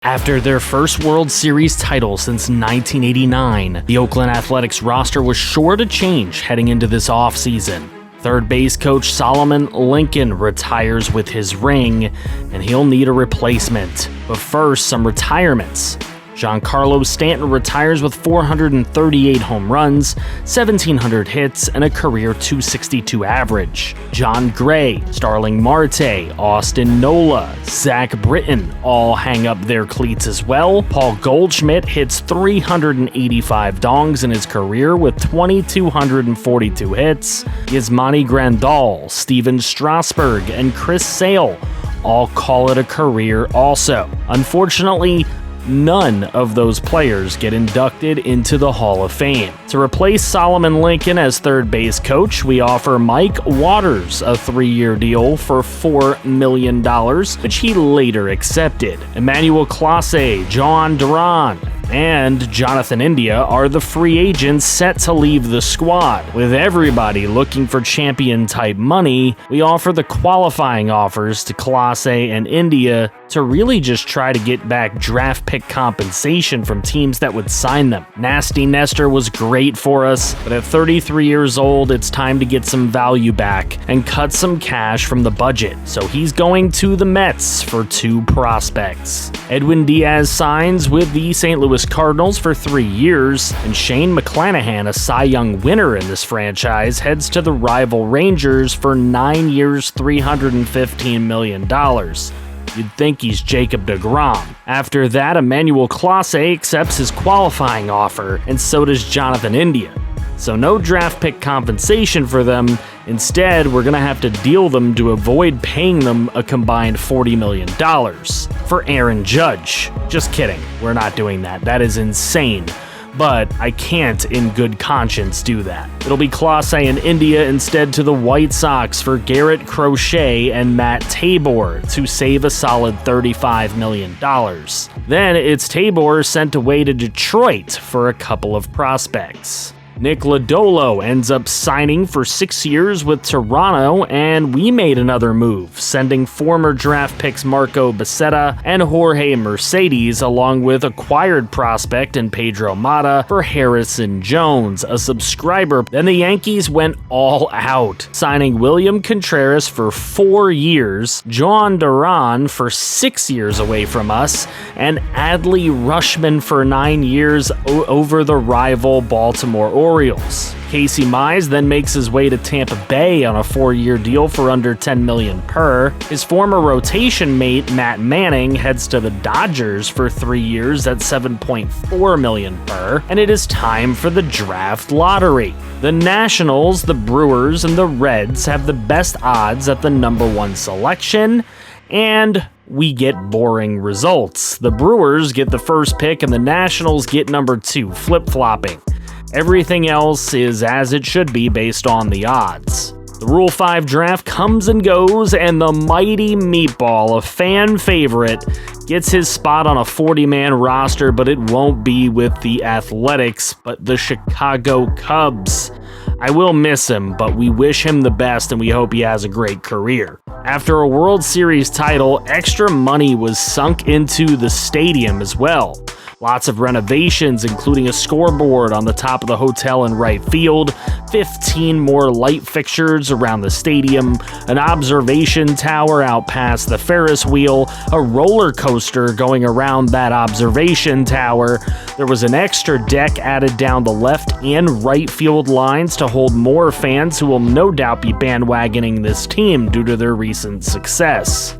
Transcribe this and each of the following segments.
After their first World Series title since 1989, the Oakland Athletics roster was sure to change heading into this offseason. Third base coach Solomon Lincoln retires with his ring, and he'll need a replacement. But first, some retirements. Giancarlo Stanton retires with 438 home runs, 1,700 hits, and a career .262 average. John Gray, Starling Marte, Austin Nola, Zach Britton all hang up their cleats as well. Paul Goldschmidt hits 385 dongs in his career with 2,242 hits. Yasmani Grandal, Steven Strasburg, and Chris Sale all call it a career also. Unfortunately, none of those players get inducted into the Hall of Fame. To replace Solomon Lincoln as third base coach, we offer Mike Waters a 3-year deal for $4 million, which he later accepted. Emmanuel Clase, John Duran, and Jonathan India are the free agents set to leave the squad. With everybody looking for champion-type money, we offer the qualifying offers to Clase and India to really just try to get back draft pick compensation from teams that would sign them. Nasty Nestor was great for us, but at 33 years old, it's time to get some value back and cut some cash from the budget. So he's going to the Mets for 2 prospects. Edwin Diaz signs with the St. Louis Cardinals for 3 years, and Shane McClanahan, a Cy Young winner in this franchise, heads to the rival Rangers for 9 years, $315 million. You'd think he's Jacob deGrom. After that, Emmanuel Clase accepts his qualifying offer, and so does Jonathan India. So no draft pick compensation for them. Instead, we're going to have to deal them to avoid paying them a combined $40 million. For Aaron Judge. Just kidding, we're not doing that. That is insane. But I can't in good conscience do that. It'll be Clase and India instead to the White Sox for Garrett Crochet and Matt Tabor to save a solid $35 million. Then it's Tabor sent away to Detroit for a couple of prospects. Nick Lodolo ends up signing for 6 years with Toronto, and we made another move, sending former draft picks Marco Becerra and Jorge Mercedes along with acquired prospect and Pedro Mata for Harrison Jones, a subscriber. Then the Yankees went all out, signing William Contreras for 4 years, John Duran for 6 years away from us, and Adley Rutschman for 9 years over the rival Baltimore Orioles. Casey Mize then makes his way to Tampa Bay on a 4-year deal for under $10 million per. His former rotation mate, Matt Manning, heads to the Dodgers for 3 years at $7.4 million per. And it is time for the draft lottery. The Nationals, the Brewers, and the Reds have the best odds at the number 1 selection, and we get boring results. The Brewers get the first pick, and the Nationals get number 2, flip-flopping. Everything else is as it should be based on the odds. The Rule 5 draft comes and goes, and the mighty Meatball, a fan favorite, gets his spot on a 40-man roster, but it won't be with the Athletics, but the Chicago Cubs. I will miss him, but we wish him the best, and we hope he has a great career. After a World Series title, extra money was sunk into the stadium as well. Lots of renovations, including a scoreboard on the top of the hotel in right field, 15 more light fixtures around the stadium, an observation tower out past the Ferris wheel, a roller coaster going around that observation tower. There was an extra deck added down the left and right field lines to hold more fans who will no doubt be bandwagoning this team due to their recent success.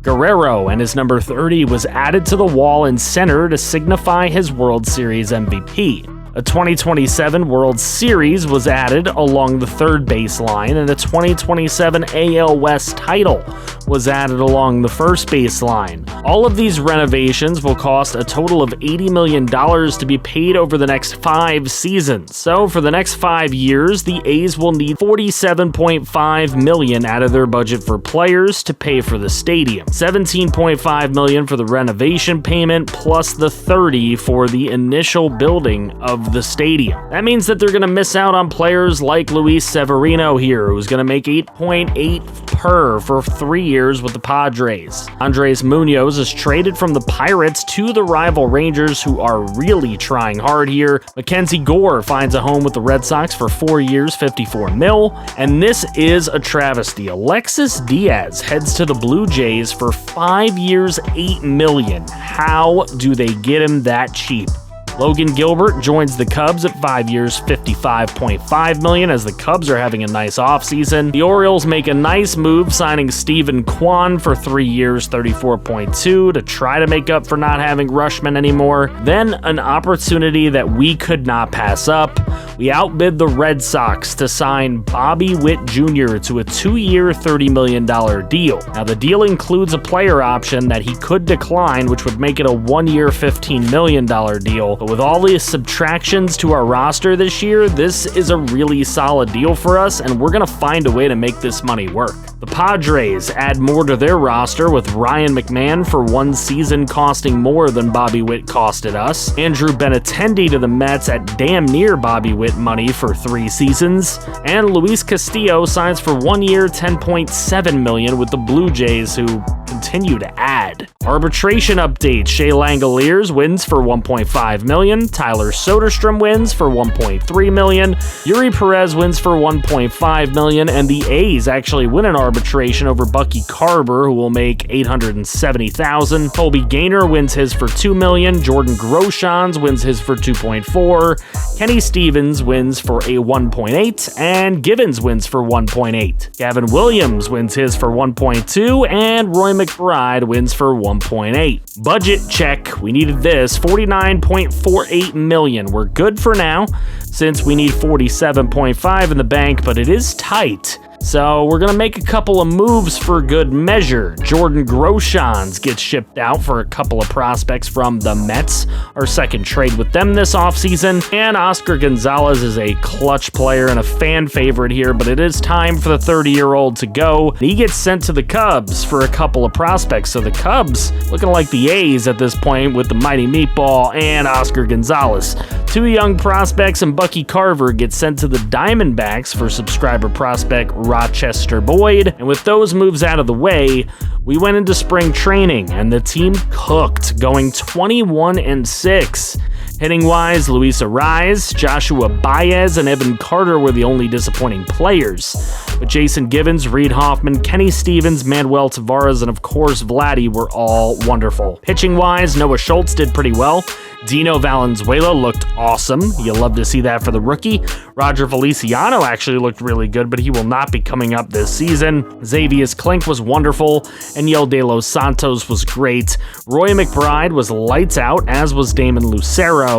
Guerrero and his number 30 was added to the wall in center to signify his World Series MVP. A 2027 World Series was added along the third baseline, and a 2027 AL West title was added along the first baseline. All of these renovations will cost a total of $80 million to be paid over the next 5 seasons. So for the next 5 years, the A's will need $47.5 million out of their budget for players to pay for the stadium, $17.5 million for the renovation payment, plus the $30 for the initial building of of the stadium. That means that they're going to miss out on players like Luis Severino here, who's going to make $8.8 per for 3 years with the Padres. Andres Munoz is traded from the Pirates to the rival Rangers, who are really trying hard here. Mackenzie Gore finds a home with the Red Sox for 4 years, $54 million. And this is a travesty. Alexis Diaz heads to the Blue Jays for 5 years, $8 million. How do they get him that cheap? Logan Gilbert joins the Cubs at 5 years, $55.5 million, as the Cubs are having a nice offseason. The Orioles make a nice move, signing Stephen Kwan for 3 years, $34.2 to try to make up for not having Rutschman anymore. Then an opportunity that we could not pass up. We outbid the Red Sox to sign Bobby Witt Jr. to a 2-year, $30 million deal. Now, the deal includes a player option that he could decline, which would make it a 1-year, $15 million deal. But with all the subtractions to our roster this year, this is a really solid deal for us, and we're going to find a way to make this money work. The Padres add more to their roster, with Ryan McMahon for 1 season costing more than Bobby Witt costed us. Andrew Benintendi to the Mets at damn near Bobby Witt money for 3 seasons. And Luis Castillo signs for 1 year, $10.7 million with the Blue Jays, who continue to add. Arbitration update: Shea Langoliers wins for $1.5 million. Tyler Soderstrom wins for $1.3 million. Yuri Perez wins for $1.5 million. And the A's actually win an arbitration over Bucky Carver, who will make $870,000. Colby Gaynor wins his for $2 million. Jordan Groshans wins his for $2.4. Kenny Stevens wins for a $1.8. And Givens wins for $1.8. Gavin Williams wins his for $1.2. And Roy McBride wins for $1.8. Budget check. We needed this. $49.48 million. We're good for now, since we need $47.5 in the bank, but it is tight. So we're going to make a couple of moves for good measure. Jordan Groshans gets shipped out for a couple of prospects from the Mets, our second trade with them this offseason. And Oscar Gonzalez is a clutch player and a fan favorite here, but it is time for the 30-year-old to go. He gets sent to the Cubs for a couple of prospects. So the Cubs looking like the A's at this point with the Mighty Meatball and Oscar Gonzalez. 2 young prospects and Bucky Carver get sent to the Diamondbacks for subscriber prospect Rochester Boyd. And with those moves out of the way, we went into spring training and the team cooked, going 21-6. Hitting-wise, Luis Arraez, Joshua Baez, and Evan Carter were the only disappointing players. But Jason Givens, Reed Hoffman, Kenny Stevens, Manuel Tavares, and of course Vladdy were all wonderful. Pitching-wise, Noah Schultz did pretty well. Dino Valenzuela looked awesome. You'll love to see that for the rookie. Roger Feliciano actually looked really good, but he will not be coming up this season. Xavier Klink was wonderful, and Yel De Los Santos was great. Roy McBride was lights out, as was Damon Lucero.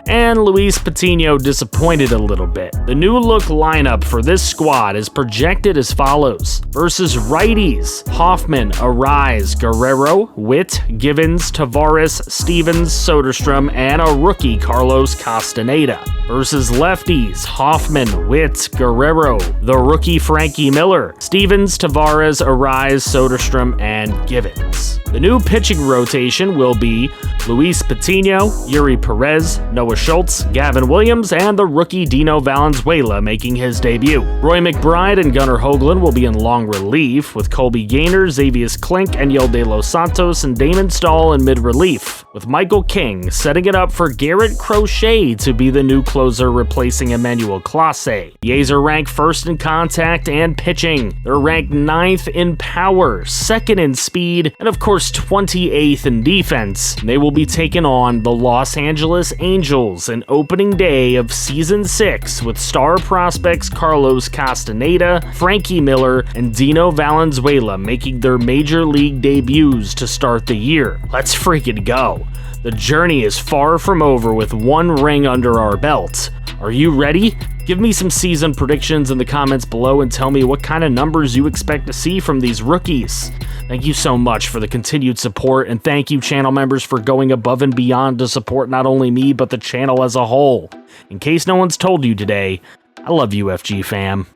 And Luis Patino disappointed a little bit. The new look lineup for this squad is projected as follows. Versus righties: Hoffman, Arraez, Guerrero, Witt, Givens, Tavares, Stevens, Soderstrom, and a rookie, Carlos Castaneda. Versus lefties: Hoffman, Witt, Guerrero, the rookie Frankie Miller, Stevens, Tavares, Arraez, Soderstrom, and Givens. The new pitching rotation will be Luis Patino, Yuri Perez, Noah Schultz, Gavin Williams, and the rookie Dino Valenzuela making his debut. Roy McBride and Gunnar Hoagland will be in long relief, with Colby Gaynor, Xavier Klink, and Yel De Los Santos and Damon Stahl in mid-relief, with Michael King setting it up for Garrett Crochet to be the new closer, replacing Emmanuel Clase. The A's are ranked first in contact and pitching. They're ranked 9th in power, 2nd in speed, and of course 28th in defense. They will be taking on the Los Angeles Angels in opening day of Season 6 with star prospects Carlos Castaneda, Frankie Miller, and Dino Valenzuela making their major league debuts to start the year. Let's freaking go. The journey is far from over with 1 ring under our belt. Are you ready? Give me some season predictions in the comments below and tell me what kind of numbers you expect to see from these rookies. Thank you so much for the continued support, and thank you channel members for going above and beyond to support not only me but the channel as a whole. In case no one's told you today, I love UFG fam.